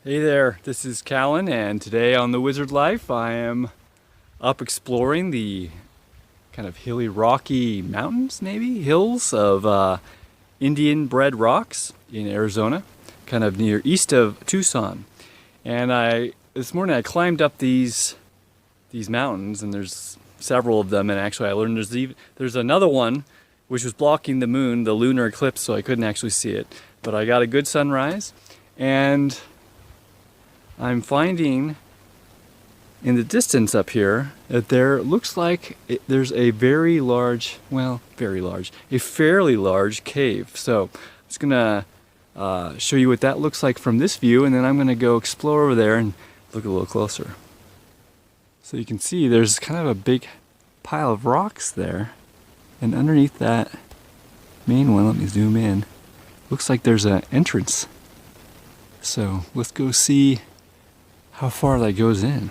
Hey there, this is Cahlen, and today on The Wizard Life I am up exploring the kind of hilly, rocky mountains, maybe hills of Indian bred rocks in Arizona, kind of near east of Tucson. And this morning I climbed up these mountains, and there's several of them, and actually I learned there's another one which was blocking the moon, the lunar eclipse, so I couldn't actually see it. But I got a good sunrise, and I'm finding in the distance up here that there looks like there's a fairly large cave. So I'm just gonna show you what that looks like from this view, and then I'm gonna go explore over there and look a little closer. So you can see there's kind of a big pile of rocks there, and underneath that main one, let me zoom in, looks like there's an entrance. So let's go see how far that goes in.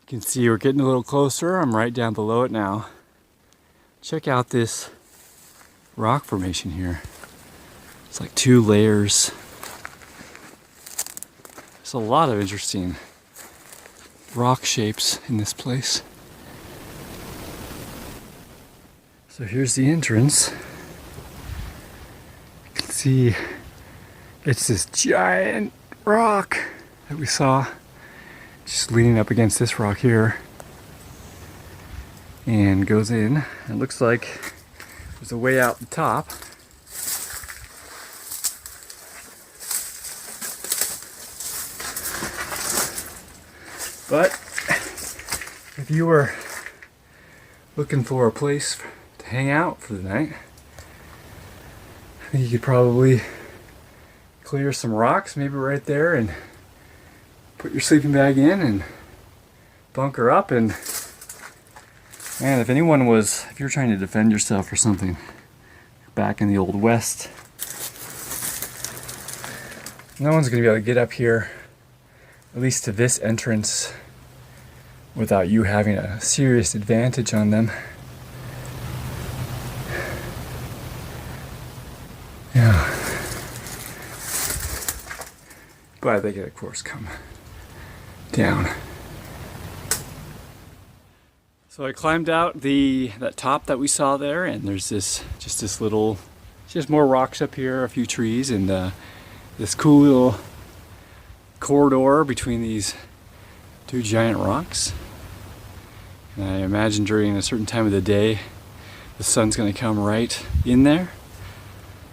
You can see we're getting a little closer. I'm right down below it now. Check out this rock formation here. It's like 2 layers. There's a lot of interesting rock shapes in this place. So here's the entrance. You can see it's this giant rock that we saw just leaning up against this rock here, and goes in. It looks like there's a way out the top. But if you were looking for a place to hang out for the night, I think you could probably clear some rocks, maybe right there, and put your sleeping bag in and bunker up. And man, if you're trying to defend yourself or something back in the old West, no one's gonna be able to get up here, at least to this entrance, without you having a serious advantage on them. Yeah. But they could, of course, come down. So I climbed out that top that we saw there, and there's just more rocks up here, a few trees, and this cool little corridor between these 2 giant rocks. And I imagine during a certain time of the day, the sun's going to come right in there.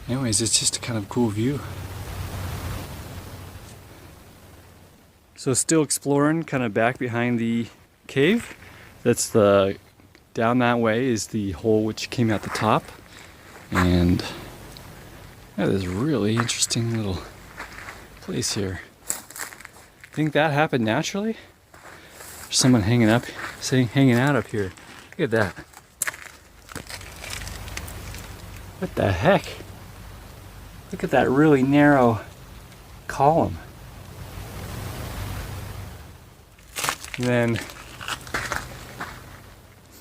Anyways, it's just a kind of cool view. So still exploring, kind of back behind the cave. Down that way is the hole which came out the top. And yeah, there's a really interesting little place here. Think that happened naturally? There's someone hanging out up here. Look at that. What the heck? Look at that really narrow column. And then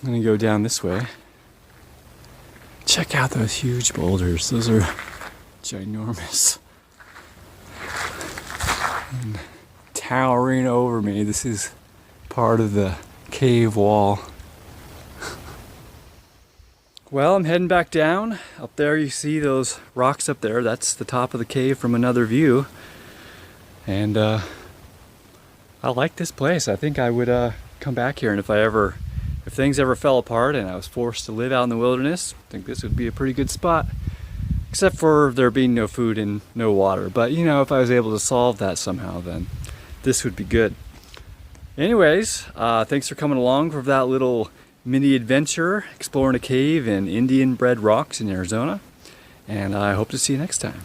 I'm gonna go down this way. Check out those huge boulders. Those are ginormous. And towering over me, this is part of the cave wall. Well, I'm heading back down. Up there you see those rocks up there. That's the top of the cave from another view. And I like this place. I think I would come back here, and if things ever fell apart and I was forced to live out in the wilderness, I think this would be a pretty good spot. Except for there being no food and no water. But you know, if I was able to solve that somehow, then this would be good. Anyways, thanks for coming along for that little mini adventure exploring a cave in Indian bred rocks in Arizona. And I hope to see you next time.